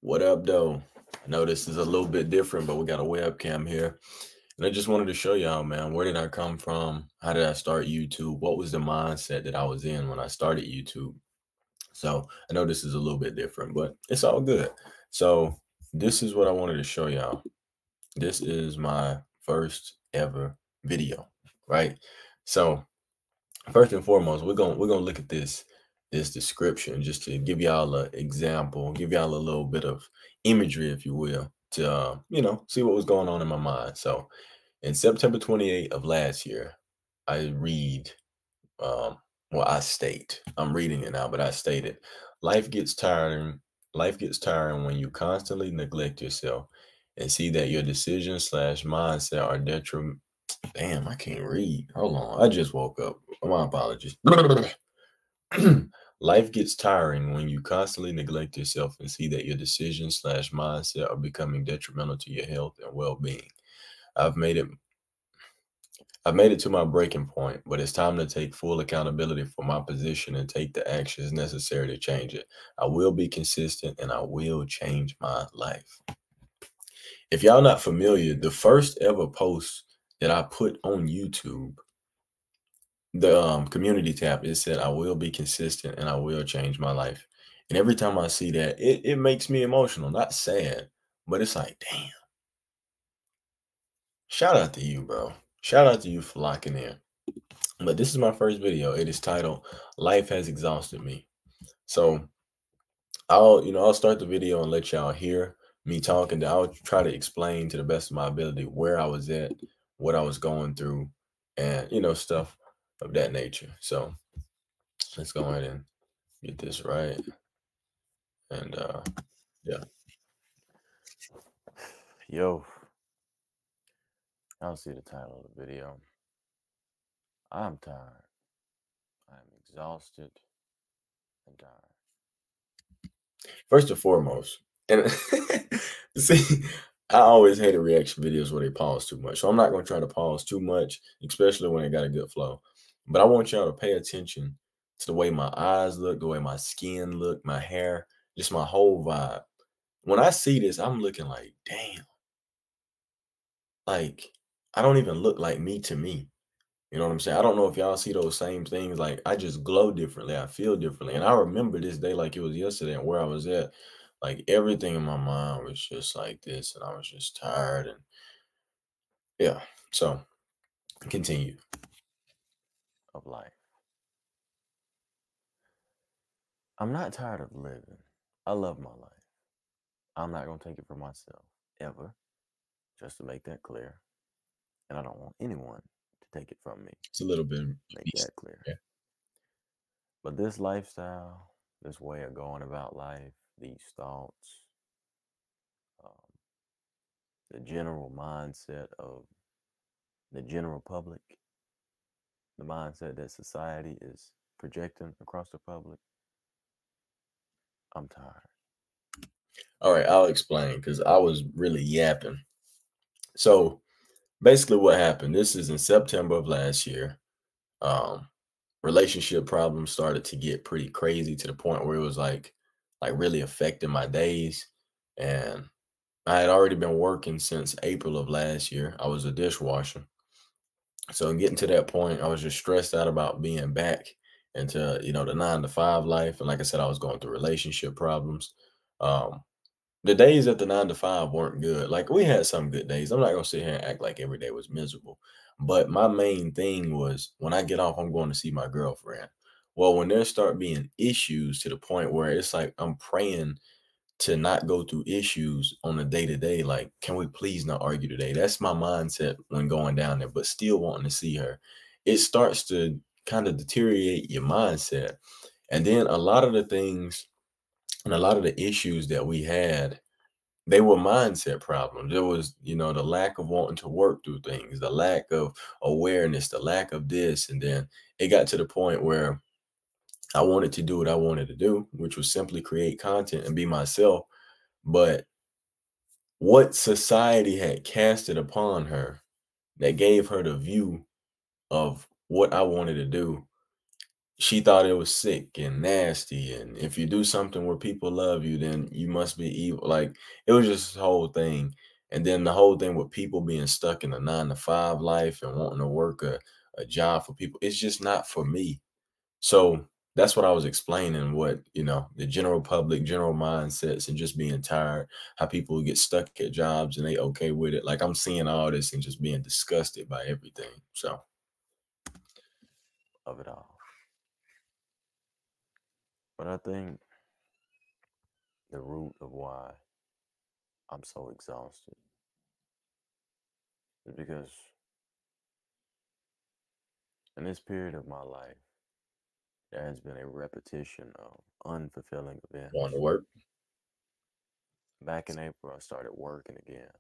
What up, though? I know this is a little bit different, but we got a webcam here. And I just wanted to show y'all, man, where did I come from? How did I start YouTube? What was the mindset that I was in when I started YouTube? So I know this is a little bit different, but it's all good. So this is what I wanted to show y'all. This is my first ever video, right? So first and foremost, we're gonna look at this description just to give y'all an example, give y'all a little bit of imagery, if you will, to see what was going on in my mind. So in September 28th of last year, I read well, I state, I'm reading it now, but I stated, life gets tiring, life gets tiring when you constantly neglect yourself and see that your decisions slash mindset are detrimental. Damn, I can't read. Hold on. I just woke up. My apologies. Life gets tiring when you constantly neglect yourself and see that your decisions slash mindset are becoming detrimental to your health and well-being. I've made it I've made it to my breaking point, but it's time to take full accountability for my position and take the actions necessary to change it. I will be consistent and I will change my life. If y'all not familiar, the first ever post that I put on YouTube, the community tab, it said I will be consistent and I will change my life. And every time I see that, it makes me emotional, not sad, but it's like, damn, shout out to you, bro. Shout out to you for locking in. But this is my first video. It is titled Life Has Exhausted Me. So I'll start the video and let y'all hear me talking. I'll try to explain to the best of my ability where I was at, what I was going through, and stuff of that nature. So let's go ahead and get this right. And yeah. Yo, I'll see the title of the video. I'm tired. I'm exhausted and tired. First and foremost, and see, I always hated reaction videos where they pause too much. So I'm not going to try to pause too much, especially when it got a good flow. But I want y'all to pay attention to the way my eyes look, the way my skin look, my hair, just my whole vibe. When I see this, I'm looking like, damn, like I don't even look like me to me. You know what I'm saying? I don't know if y'all see those same things. Like I just glow differently. I feel differently. And I remember this day like it was yesterday and where I was at. Like everything in my mind was just like this. And I was just tired. And yeah. So continue of life. I'm not tired of living. I love my life. I'm not going to take it for myself ever. Just to make that clear. And I don't want anyone to take it from me. It's a little bit. Make that clear. Yeah. But this lifestyle, this way of going about life, these thoughts, the general mindset of the general public, the mindset that society is projecting across the public, I'm tired. All right, I'll explain because I was really yapping. So basically what happened, this is in September of last year. Relationship problems started to get pretty crazy to the point where it was like really affecting my days. And I had already been working since April of last year. I was a dishwasher. So getting to that point, I was just stressed out about being back into, the 9 to 5 life. And like I said, I was going through relationship problems. Um, the days at the 9 to 5 weren't good. Like we had some good days. I'm not gonna sit here and act like every day was miserable. But my main thing was when I get off, I'm going to see my girlfriend. Well, when there start being issues to the point where it's like I'm praying to not go through issues on a day-to-day, like, can we please not argue today? That's my mindset when going down there, but still wanting to see her. It starts to kind of deteriorate your mindset. And then a lot of the things and a lot of the issues that we had, they were mindset problems. There was, the lack of wanting to work through things, the lack of awareness, the lack of this. And then it got to the point where I wanted to do what I wanted to do, which was simply create content and be myself. But what society had casted upon her that gave her the view of what I wanted to do, she thought it was sick and nasty, and if you do something where people love you, then you must be evil. Like, it was just this whole thing. And then the whole thing with people being stuck in a 9 to 5 life and wanting to work a job for people, it's just not for me. So that's what I was explaining, what, the general public, general mindsets, and just being tired, how people get stuck at jobs and they okay with it. Like, I'm seeing all this and just being disgusted by everything. So of it all. But I think the root of why I'm so exhausted is because in this period of my life, there has been a repetition of unfulfilling going to events. work. Back in April, I started working again.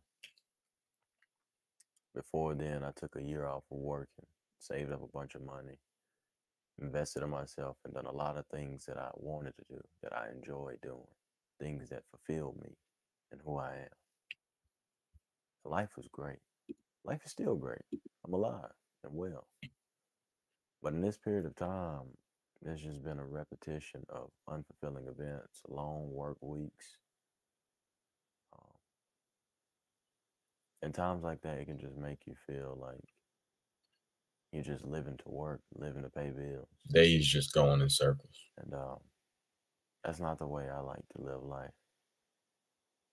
Before then, I took a year off of working, saved up a bunch of money, invested in myself, and done a lot of things that I wanted to do, that I enjoy doing, things that fulfilled me and who I am. Life was great. Life is still great. I'm alive and well. But in this period of time, there's just been a repetition of unfulfilling events, long work weeks. Um, and times like that, it can just make you feel like you're just living to work, living to pay bills. Days just going in circles. And that's not the way I like to live life.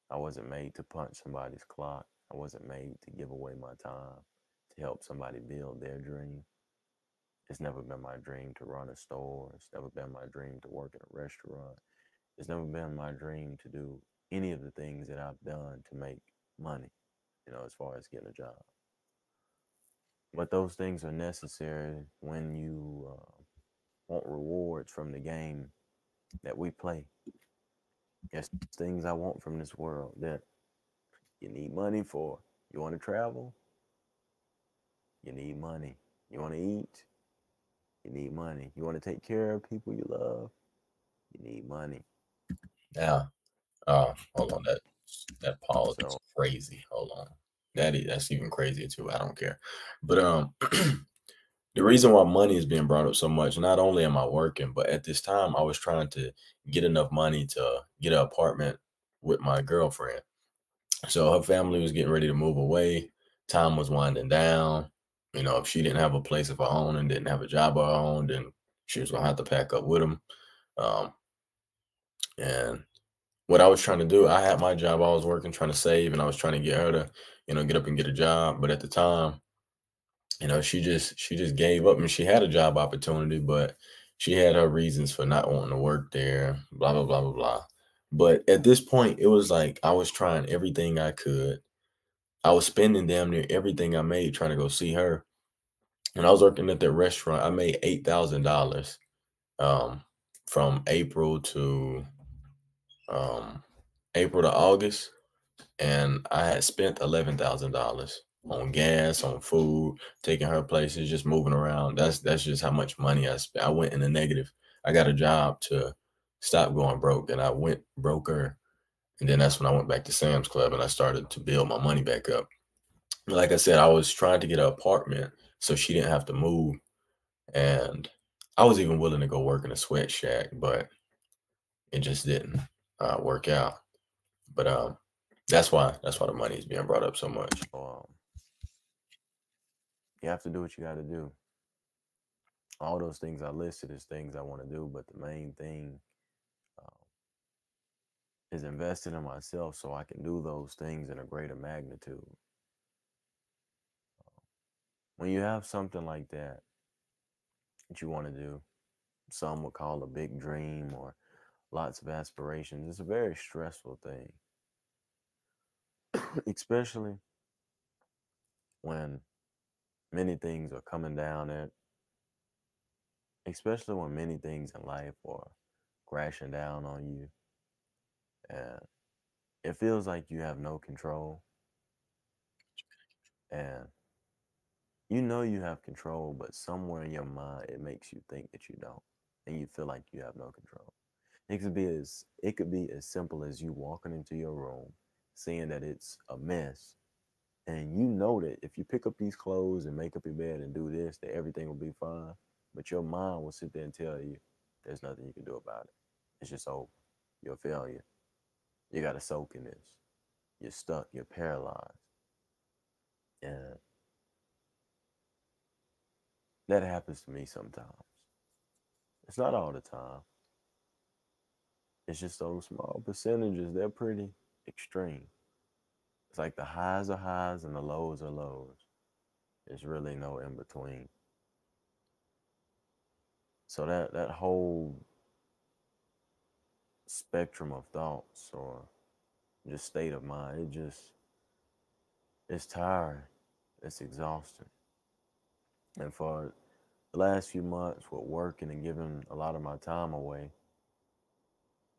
I wasn't made to punch somebody's clock. I wasn't made to give away my time to help somebody build their dream. It's never been my dream to run a store. It's never been my dream to work in a restaurant. It's never been my dream to do any of the things that I've done to make money, as far as getting a job. But those things are necessary when you want rewards from the game that we play. There's things I want from this world that you need money for. You want to travel? You need money. You want to eat? You need money. You want to take care of people you love? You need money. Now, hold on, that pause is So, crazy. Hold on. That's even crazier too. I don't care. But the reason why money is being brought up so much, not only am I working, but at this time I was trying to get enough money to get an apartment with my girlfriend. So her family was getting ready to move away. Time was winding down. If she didn't have a place of her own and didn't have a job of her own, then she was gonna have to pack up with them. Um, and what I was trying to do, I had my job, I was working, trying to save, and I was trying to get her to, get up and get a job. But at the time, she just gave up, and she had a job opportunity, but she had her reasons for not wanting to work there, blah blah blah blah blah. But at this point, it was like I was trying everything I could. I was spending damn near everything I made trying to go see her. When I was working at that restaurant, I made $8,000 um, from um, April to August, and I had spent $11,000 on gas, on food, taking her places, just moving around. That's just how much money I spent. I went in the negative. I got a job to stop going broke, and I went broker. And then that's when I went back to Sam's Club and I started to build my money back up. Like I said, I was trying to get an apartment so she didn't have to move, and I was even willing to go work in a sweat shack, but it just didn't work out. But that's why the money is being brought up so much. you have to do what you got to do. All those things I listed is things I want to do, but the main thing uh, is investing in myself so I can do those things in a greater magnitude. When you have something like that you want to do, some would call a big dream or lots of aspirations. It's a very stressful thing, especially when many things are coming down at, especially when many things in life are crashing down on you, and it feels like you have no control, and you have control, but somewhere in your mind it makes you think that you don't, and you feel like you have no control. It could be as simple as you walking into your room, seeing that it's a mess, and you know that if you pick up these clothes and make up your bed and do this, that everything will be fine. But your mind will sit there and tell you there's nothing you can do about it. It's just over. You're a failure. You got to soak in this. You're stuck. You're paralyzed. And that happens to me sometimes. It's not all the time. It's just those small percentages. They're pretty extreme. It's like the highs are highs and the lows are lows. There's really no in between. So that whole spectrum of thoughts or just state of mind, it's tiring. It's exhausting. And for the last few months with working and giving a lot of my time away,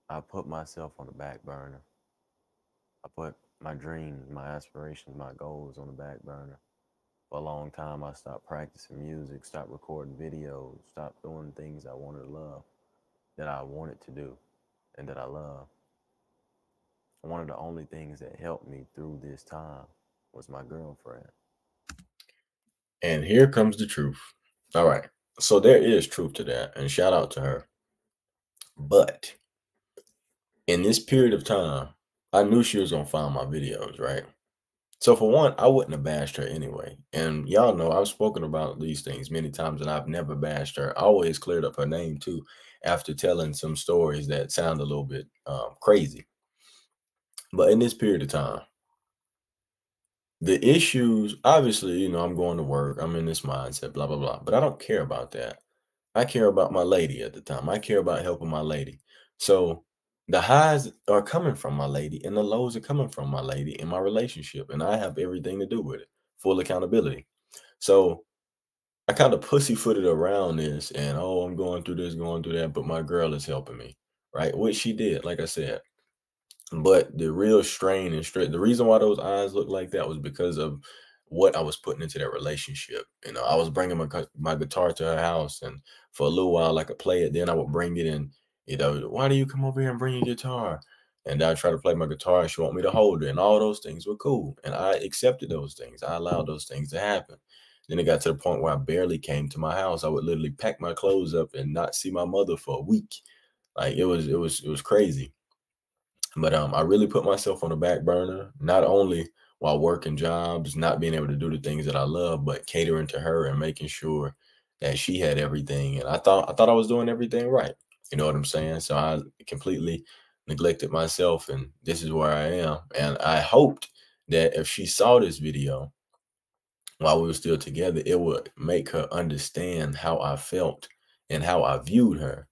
I put myself on the back burner. I put my dreams, my aspirations, my goals on the back burner. For a long time, I stopped practicing music, stopped recording videos, stopped doing things I wanted to love, that I wanted to do, and that I love. One of the only things that helped me through this time was my girlfriend. And here comes the truth. All right. So there is truth to that. And shout out to her. But in this period of time, I knew she was going to find my videos, right? So for one, I wouldn't have bashed her anyway. And y'all know I've spoken about these things many times and I've never bashed her. I always cleared up her name too after telling some stories that sound a little bit crazy. But in this period of time, the issues, obviously, I'm going to work, I'm in this mindset, blah, blah, blah. But I don't care about that. I care about my lady at the time. I care about helping my lady. So the highs are coming from my lady and the lows are coming from my lady in my relationship. And I have everything to do with it. Full accountability. So I kind of pussyfooted around this and oh, I'm going through this, going through that, but my girl is helping me. Right. Which she did, like I said. But the real strain and stress, the reason why those eyes look like that was because of what I was putting into that relationship. I was bringing my guitar to her house, and for a little while I could play it. Then I would bring it in. Why do you come over here and bring your guitar? And I try to play my guitar, and she want me to hold it, and all those things were cool, and I accepted those things. I allowed those things to happen. Then it got to the point where I barely came to my house. I would literally pack my clothes up and not see my mother for a week. Like it was crazy. But I really put myself on the back burner, not only while working jobs, not being able to do the things that I love, but catering to her and making sure that she had everything. And I thought I was doing everything right. You know what I'm saying? So I completely neglected myself, and this is where I am. And I hoped that if she saw this video while we were still together, it would make her understand how I felt and how I viewed her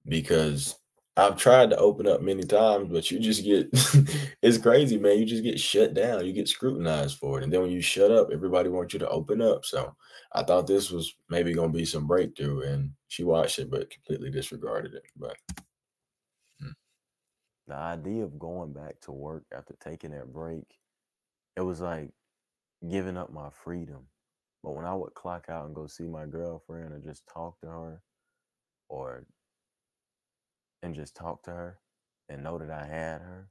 because I've tried to open up many times, but you just get it's crazy, man. You just get shut down. You get scrutinized for it. And then when you shut up, everybody wants you to open up. So I thought this was maybe gonna be some breakthrough. And she watched it, but completely disregarded it. But mm, The idea of going back to work after taking that break, it was like giving up my freedom. But when I would clock out and go see my girlfriend or just talk to her or and just talk to her and know that I had her,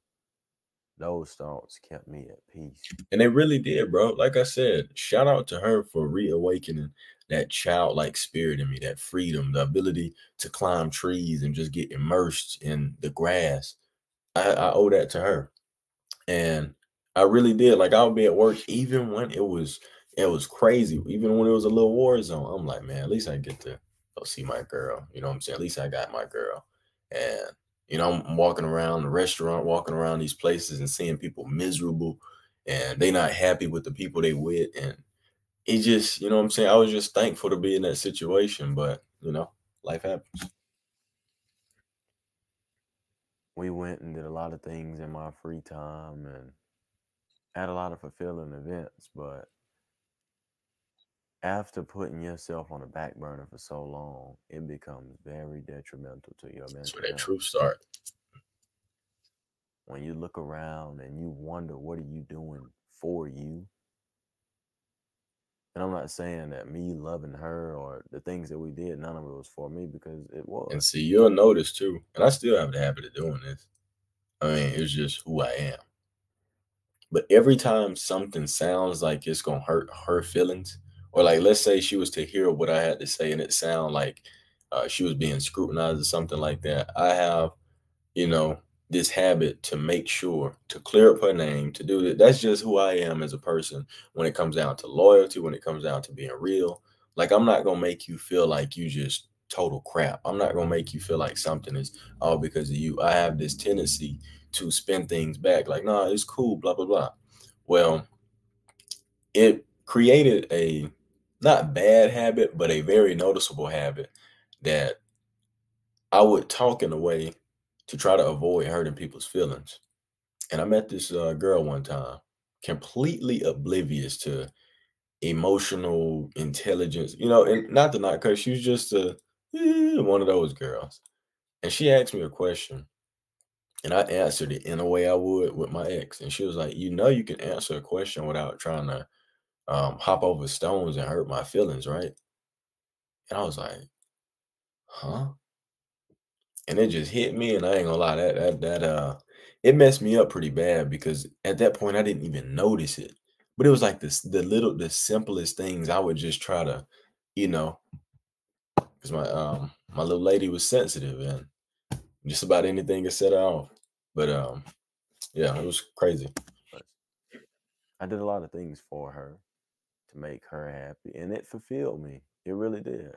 those thoughts kept me at peace. and they really did, bro. Like I said, shout out to her for reawakening that childlike spirit in me, that freedom, the ability to climb trees and just get immersed in the grass. I owe that to her. And I really did. Like I would be at work even when it was crazy. Even when it was a little war zone. I'm like, man, at least I get to go see my girl. You know what I'm saying? At least I got my girl. And I'm walking around the restaurant, walking around these places and seeing people miserable and they not happy with the people they with. And it just, you know what I'm saying? I was just thankful to be in that situation, but life happens. We went and did a lot of things in my free time and had a lot of fulfilling events, but after putting yourself on the back burner for so long, it becomes very detrimental to your That's mental where that health. truth start. When you look around and you wonder, what are you doing for you? And I'm not saying that me loving her or the things that we did, none of it was for me because it And was. see, you'll notice too. And I still have the habit of doing this. I mean, it's just who I am. But every time something sounds like it's gonna hurt her feelings Or like, let's say she was to hear what I had to say and it sound like she was being scrutinized or something like that. I have, you know, this habit to make sure to clear up her name, to do that. That's just who I am as a person when it comes down to loyalty, when it comes down to being real. Like, I'm not gonna make you feel like you just total crap. I'm not gonna make you feel like something is all because of you. I have this tendency to spin things back, like, nah, it's cool, blah, blah, blah. Well, it created a not bad habit, but a very noticeable habit that I would talk in a way to try to avoid hurting people's feelings. And I met this girl one time, completely oblivious to emotional intelligence, and not to knock her, she was just one of those girls. And she asked me a question, and I answered it in a way I would with my ex. And she was like, you can answer a question without trying to hop over stones and hurt my feelings, right? And I was like, huh? And it just hit me, and I ain't gonna lie, it messed me up pretty bad because at that point I didn't even notice it. But it was like the simplest things I would just try to, you know, because my little lady was sensitive and just about anything could set her off. But yeah, it was crazy. But I did a lot of things for her to make her happy, and it fulfilled me. It really did.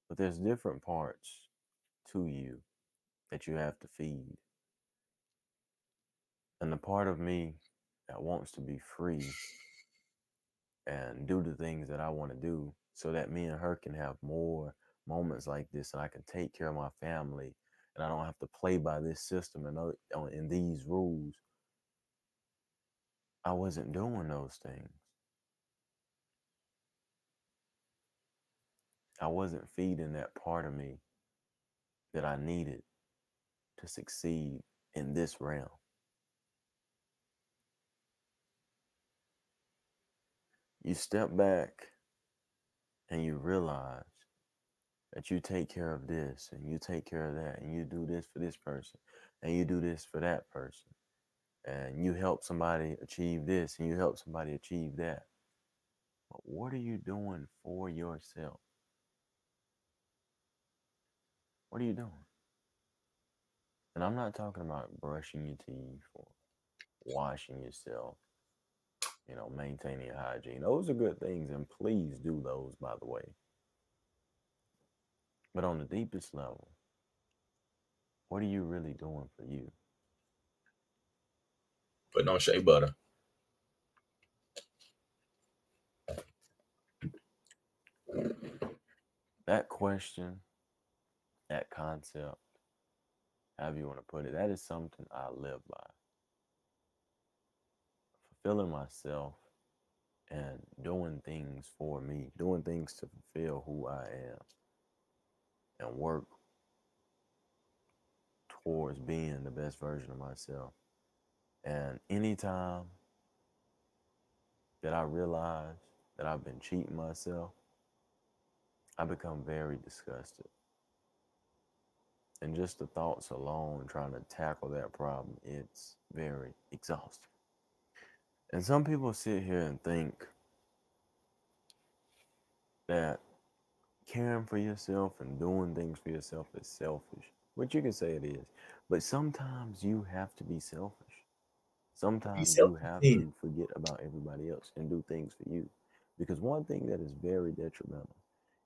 But there's different parts to you that you have to feed. And the part of me that wants to be free and do the things that I want to do so that me and her can have more moments like this and I can take care of my family and I don't have to play by this system and in these rules. I wasn't doing those things. I wasn't feeding that part of me that I needed to succeed in this realm. You step back and you realize that you take care of this and you take care of that and you do this for this person and you do this for that person and you help somebody achieve this and you help somebody achieve that. But what are you doing for yourself? What are you doing? And I'm not talking about brushing your teeth or washing yourself, maintaining your hygiene. Those are good things, and please do those, by the way. But on the deepest level, what are you really doing for you? But no shea butter. That question, that concept, however you want to put it, that is something I live by. Fulfilling myself and doing things for me, doing things to fulfill who I am and work towards being the best version of myself. And anytime that I realize that I've been cheating myself, I become very disgusted. And just the thoughts alone, trying to tackle that problem, it's very exhausting. And some people sit here and think that caring for yourself and doing things for yourself is selfish, which you can say it is. But sometimes you have to be selfish. Be Sometimes you have self-contained. to forget about everybody else and do things for you. Because one thing that is very detrimental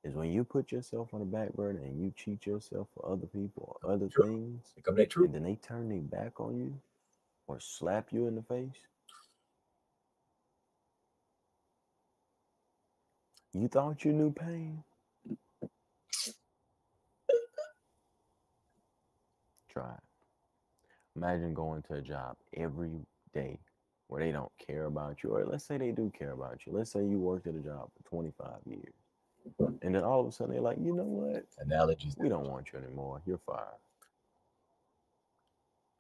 is when you put yourself on the back burner and you cheat yourself for other people or other True. things, Become that and true. then they turn their back on you or slap you in the face. You thought you knew pain? Try it. Imagine going to a job every day where they don't care about you, or let's say they do care about you. Let's say you worked at a job for 25 years, and then all of a sudden they're like, you know what? Analogies. We don't want you anymore. You're fired.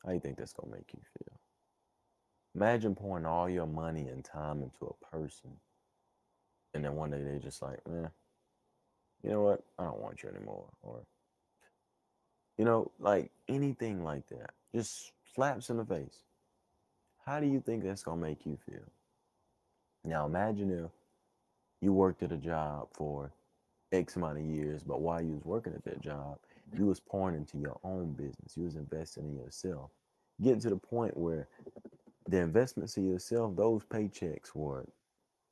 How do you think that's gonna make you feel? Imagine pouring all your money and time into a person, and then one day they just like, you know what? I don't want you anymore, or like anything like that, just slaps in the face. How do you think that's gonna make you feel? Now imagine if You worked at a job for X amount of years, but while you was working at that job, you was pouring into your own business. You was investing in yourself. Getting to the point where the investments in yourself, those paychecks were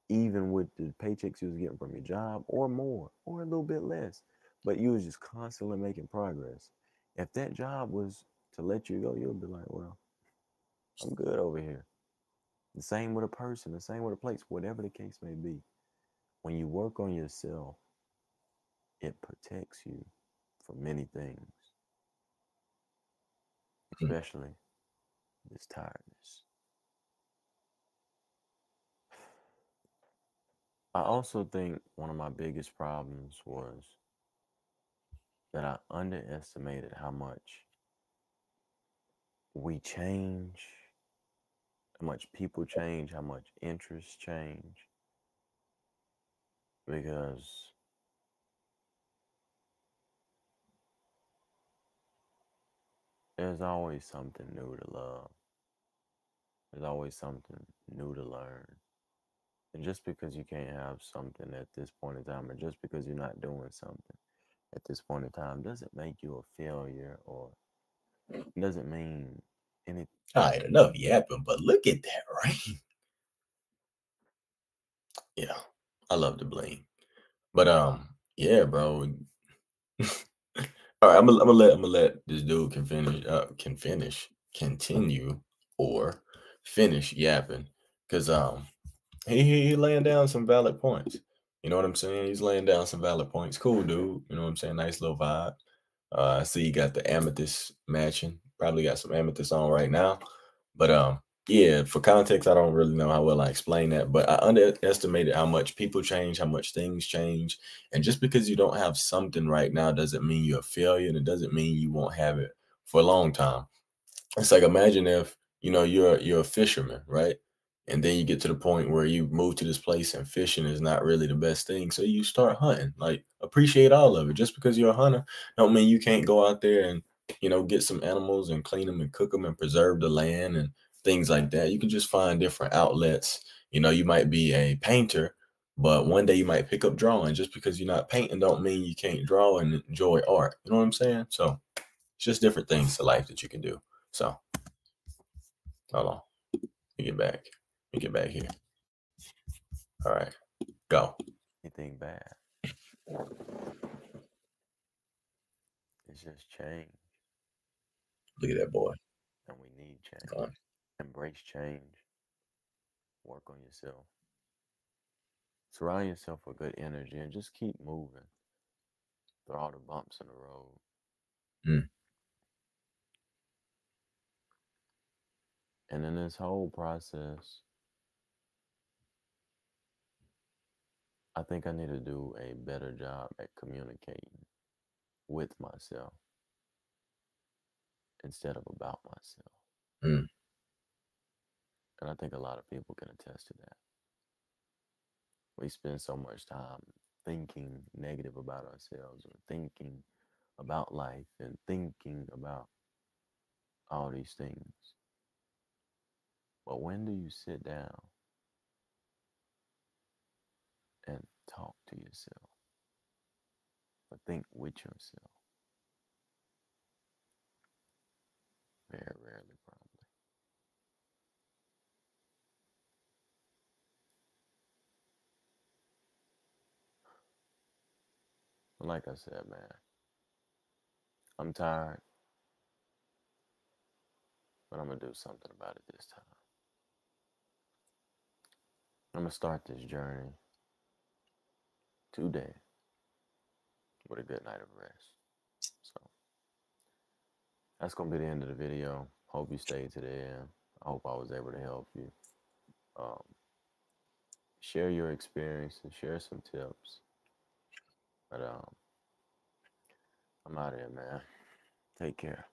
even with the paychecks you was getting from your job or more or a little bit less. But you was just constantly making progress. If that job was to let you go, you'll be like, well, I'm good over here. The same with a person, the same with a place, whatever the case may be. When you work on yourself, it protects you from many things, Mm, especially this tiredness. I also think one of my biggest problems was that I underestimated how much we change, how much people change, how much interests change, because there's always something new to love. There's always something new to learn. And just because you can't have something at this point in time, or just because you're not doing something at this point in time, doesn't make you a failure or doesn't mean anything. all right, enough yapping, but look at that, right? Yeah, I love the bling. But yeah, bro. All right, I'm gonna let this dude continue or finish yapping, cause he laying down some valid points. You know what I'm saying? He's laying down some valid points. Cool dude. You know what I'm saying? Nice little vibe. I see you got the amethyst matching. Probably got some amethyst on right now. But yeah, for context, I don't really know how well I explain that, but I underestimated how much people change, how much things change. And just because you don't have something right now doesn't mean you're a failure, and it doesn't mean you won't have it for a long time. It's like, imagine if, you're a fisherman, right? And then you get to the point where you move to this place and fishing is not really the best thing. So you start hunting. Like, appreciate all of it. Just because you're a hunter don't mean you can't go out there and, get some animals and clean them and cook them and preserve the land and things like that. You can just find different outlets. You might be a painter, but one day you might pick up drawing. Just because you're not painting don't mean you can't draw and enjoy art. You know what I'm saying? So it's just different things to life that you can do. So hold on. Let me get back. Let me get back here. All right. Go. Anything bad. It's just change, Look at that boy. and we need change. Gone. Embrace change. Work on yourself. Surround yourself with good energy and just keep moving through all the bumps in the road. Mm, And in this whole process, I think I need to do a better job at communicating with myself instead of about myself. mm, And I think a lot of people can attest to that. We spend so much time thinking negative about ourselves and thinking about life and thinking about all these things. But when do you sit down and talk to yourself or think with yourself? Very rarely, probably. But like I said, man, I'm tired, but I'm going to do something about it this time. I'm going to start this journey today with a good night of rest. So that's going to be the end of the video. Hope you stayed to the end. I hope I was able to help you. Um, share your experience and share some tips. But I'm out of here, man. Take care.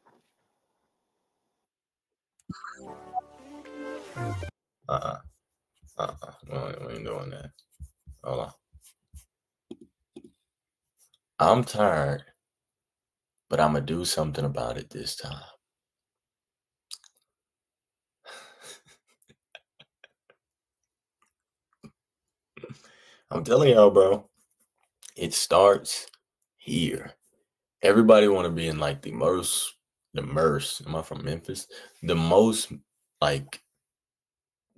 uh-uh. Uh-uh. We ain't doing that. Hold on. I'm tired, but I'm going to do something about it this time. I'm telling y'all, bro, it starts here. Everybody want to be in like am I from Memphis? The most like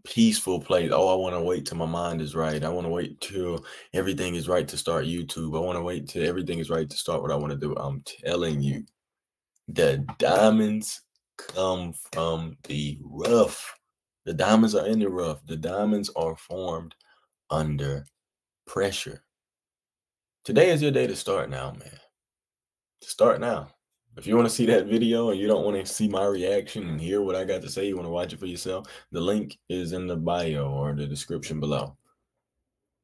peaceful place. Oh, I want to wait till my mind is right. I want to wait till everything is right to start YouTube. I want to wait till everything is right to start what I want to do. I'm telling you, the diamonds come from the rough. The diamonds are in the rough. The diamonds are formed under pressure. Today is your day to start now, man. Start now. If you want to see that video and you don't want to see my reaction and hear what I got to say, you want to watch it for yourself, the link is in the bio or the description below.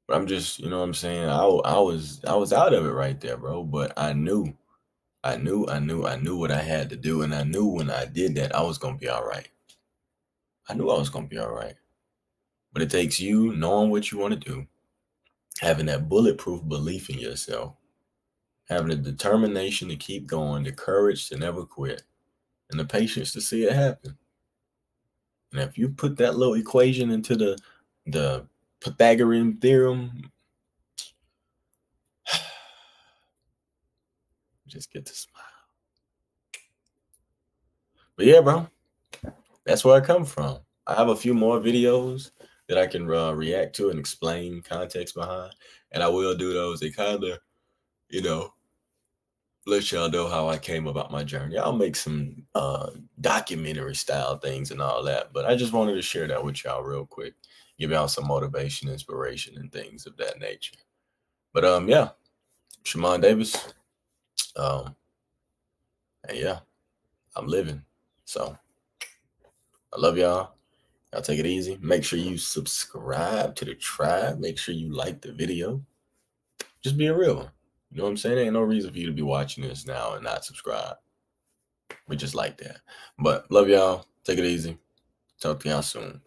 But I'm just, you know what I'm saying? I was out of it right there, bro. But I knew what I had to do, and I knew when I did that, I was gonna be all right. I knew I was gonna be all right. But it takes you knowing what you want to do, having that bulletproof belief in yourself, having the determination to keep going, the courage to never quit, and the patience to see it happen. And if you put that little equation into the Pythagorean theorem, just get to smile. But yeah, bro, that's where I come from. I have a few more videos that I can react to and explain context behind, and I will do those. They kind of, you know, let y'all know how I came about my journey. I'll make some documentary style things and all that, but I just wanted to share that with y'all real quick, give y'all some motivation, inspiration, and things of that nature. But yeah, Shimon Davis, and yeah, I'm living. So I love y'all. Y'all take it easy. Make sure you subscribe to the tribe. Make sure you like the video. Just be a real one. You know what I'm saying? There ain't no reason for you to be watching this now and not subscribe. We just like that. But love y'all. Take it easy. Talk to y'all soon.